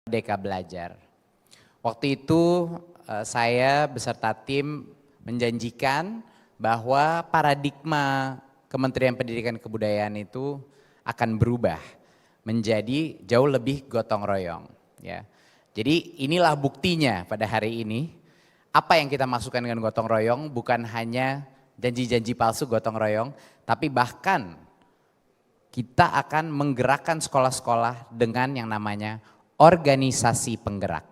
Merdeka Belajar. Waktu itu saya beserta tim menjanjikan bahwa paradigma Kementerian Pendidikan dan Kebudayaan itu akan berubah menjadi jauh lebih gotong royong. Ya. Jadi inilah buktinya pada hari ini. Apa yang kita masukkan dengan gotong royong bukan hanya janji-janji palsu gotong royong, tapi bahkan kita akan menggerakkan sekolah-sekolah dengan yang namanya organisasi penggerak.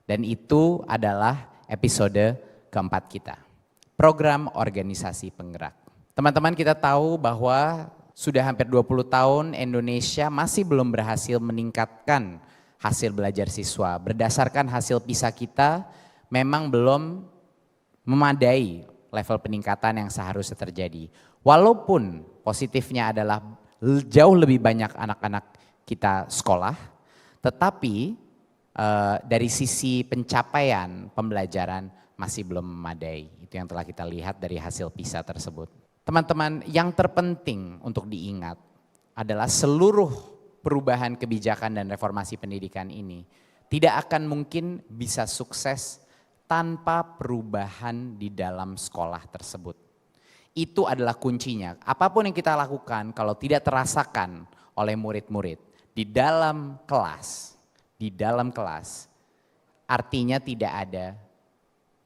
Dan itu adalah episode keempat kita. Program organisasi penggerak. Teman-teman, kita tahu bahwa sudah hampir 20 tahun Indonesia masih belum berhasil meningkatkan hasil belajar siswa. Berdasarkan hasil PISA kita memang belum memadai level peningkatan yang seharusnya terjadi. Walaupun positifnya adalah jauh lebih banyak anak-anak kita sekolah, tetapi dari sisi pencapaian pembelajaran masih belum memadai. Itu yang telah kita lihat dari hasil PISA tersebut. Teman-teman, yang terpenting untuk diingat adalah seluruh perubahan kebijakan dan reformasi pendidikan ini tidak akan mungkin bisa sukses tanpa perubahan di dalam sekolah tersebut. Itu adalah kuncinya. Apapun yang kita lakukan kalau tidak terasakan oleh murid-murid di dalam kelas, artinya tidak ada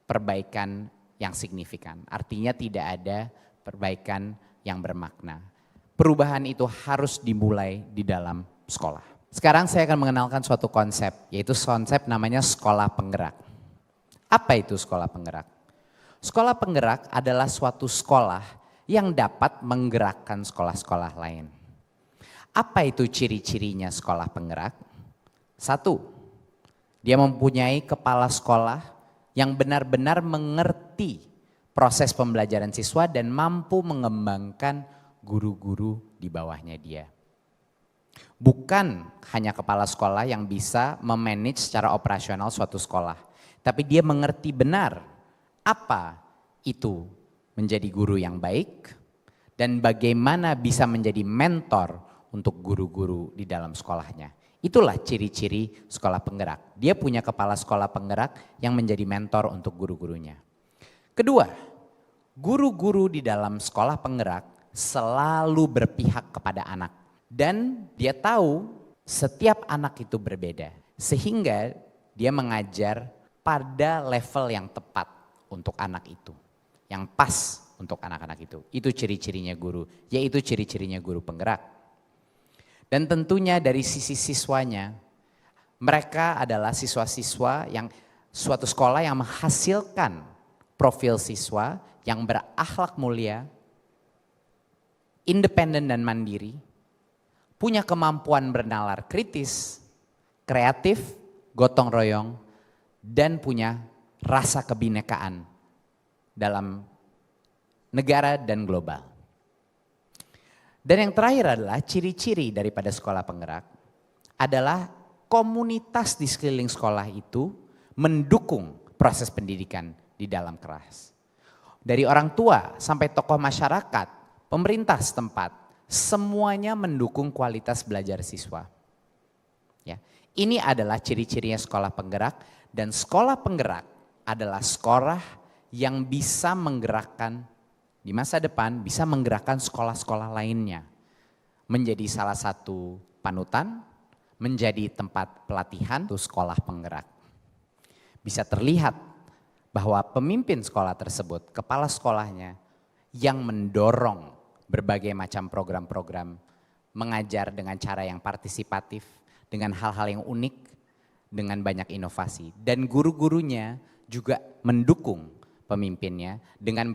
perbaikan yang signifikan. Artinya tidak ada perbaikan yang bermakna. Perubahan itu harus dimulai di dalam sekolah. Sekarang saya akan mengenalkan suatu konsep, yaitu konsep namanya sekolah penggerak. Apa itu sekolah penggerak? Sekolah penggerak adalah suatu sekolah yang dapat menggerakkan sekolah-sekolah lain. Apa itu ciri-cirinya sekolah penggerak? Satu, dia mempunyai kepala sekolah yang benar-benar mengerti proses pembelajaran siswa dan mampu mengembangkan guru-guru di bawahnya dia. Bukan hanya kepala sekolah yang bisa memanage secara operasional suatu sekolah, tapi dia mengerti benar apa itu menjadi guru yang baik dan bagaimana bisa menjadi mentor untuk guru-guru di dalam sekolahnya. Itulah ciri-ciri sekolah penggerak. Dia punya kepala sekolah penggerak yang menjadi mentor untuk guru-gurunya. Kedua, guru-guru di dalam sekolah penggerak selalu berpihak kepada anak. Dan dia tahu setiap anak itu berbeda. Sehingga dia mengajar pada level yang tepat untuk anak itu. Yang pas untuk anak-anak itu. Itu ciri-cirinya guru, yaitu ciri-cirinya guru penggerak. Dan tentunya dari sisi siswanya, mereka adalah siswa-siswa yang suatu sekolah yang menghasilkan profil siswa yang berakhlak mulia, independen dan mandiri, punya kemampuan bernalar kritis, kreatif, gotong royong, dan punya rasa kebinekaan dalam negara dan global. Dan yang terakhir adalah ciri-ciri daripada sekolah penggerak adalah komunitas di sekeliling sekolah itu mendukung proses pendidikan di dalam kelas. Dari orang tua sampai tokoh masyarakat, pemerintah setempat, semuanya mendukung kualitas belajar siswa. Ya, ini adalah ciri-cirinya sekolah penggerak, dan sekolah penggerak adalah sekolah yang bisa menggerakkan di masa depan, bisa menggerakkan sekolah-sekolah lainnya menjadi salah satu panutan, menjadi tempat pelatihan untuk sekolah penggerak. Bisa terlihat bahwa pemimpin sekolah tersebut, kepala sekolahnya yang mendorong berbagai macam program-program, mengajar dengan cara yang partisipatif, dengan hal-hal yang unik, dengan banyak inovasi. Dan guru-gurunya juga mendukung pemimpinnya dengan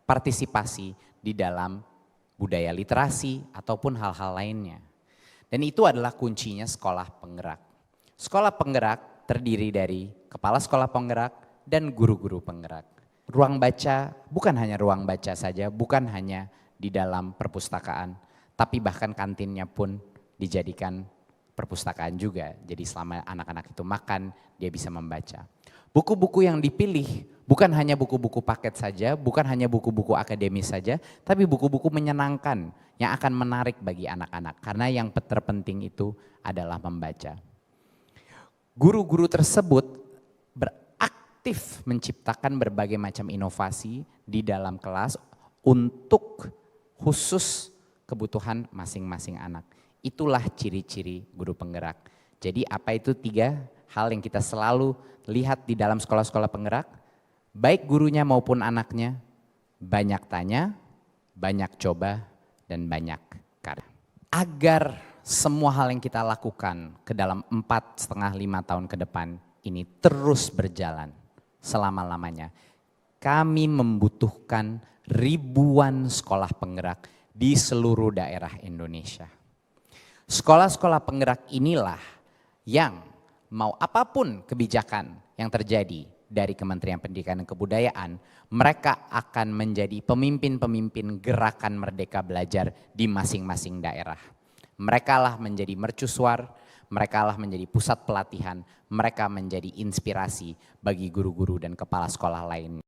partisipasi di dalam budaya literasi ataupun hal-hal lainnya. Dan itu adalah kuncinya sekolah penggerak. Sekolah penggerak terdiri dari kepala sekolah penggerak dan guru-guru penggerak. Ruang baca bukan hanya ruang baca saja, bukan hanya di dalam perpustakaan, tapi bahkan kantinnya pun dijadikan perpustakaan juga. Jadi selama anak-anak itu makan, dia bisa membaca. Buku-buku yang dipilih bukan hanya buku-buku paket saja, bukan hanya buku-buku akademis saja, tapi buku-buku menyenangkan yang akan menarik bagi anak-anak. Karena yang terpenting itu adalah membaca. Guru-guru tersebut beraktif menciptakan berbagai macam inovasi di dalam kelas untuk khusus kebutuhan masing-masing anak. Itulah ciri-ciri guru penggerak. Jadi apa itu 3 hal yang kita selalu lihat di dalam sekolah-sekolah penggerak? Baik gurunya maupun anaknya, banyak tanya, banyak coba, dan banyak karya. Agar semua hal yang kita lakukan ke dalam 4,5-5 tahun ke depan ini terus berjalan selama-lamanya, kami membutuhkan ribuan sekolah penggerak di seluruh daerah Indonesia. Sekolah-sekolah penggerak inilah yang mau apapun kebijakan yang terjadi dari Kementerian Pendidikan dan Kebudayaan, mereka akan menjadi pemimpin-pemimpin gerakan Merdeka Belajar di masing-masing daerah. Mereka lah menjadi mercusuar, mereka lah menjadi pusat pelatihan, mereka menjadi inspirasi bagi guru-guru dan kepala sekolah lain.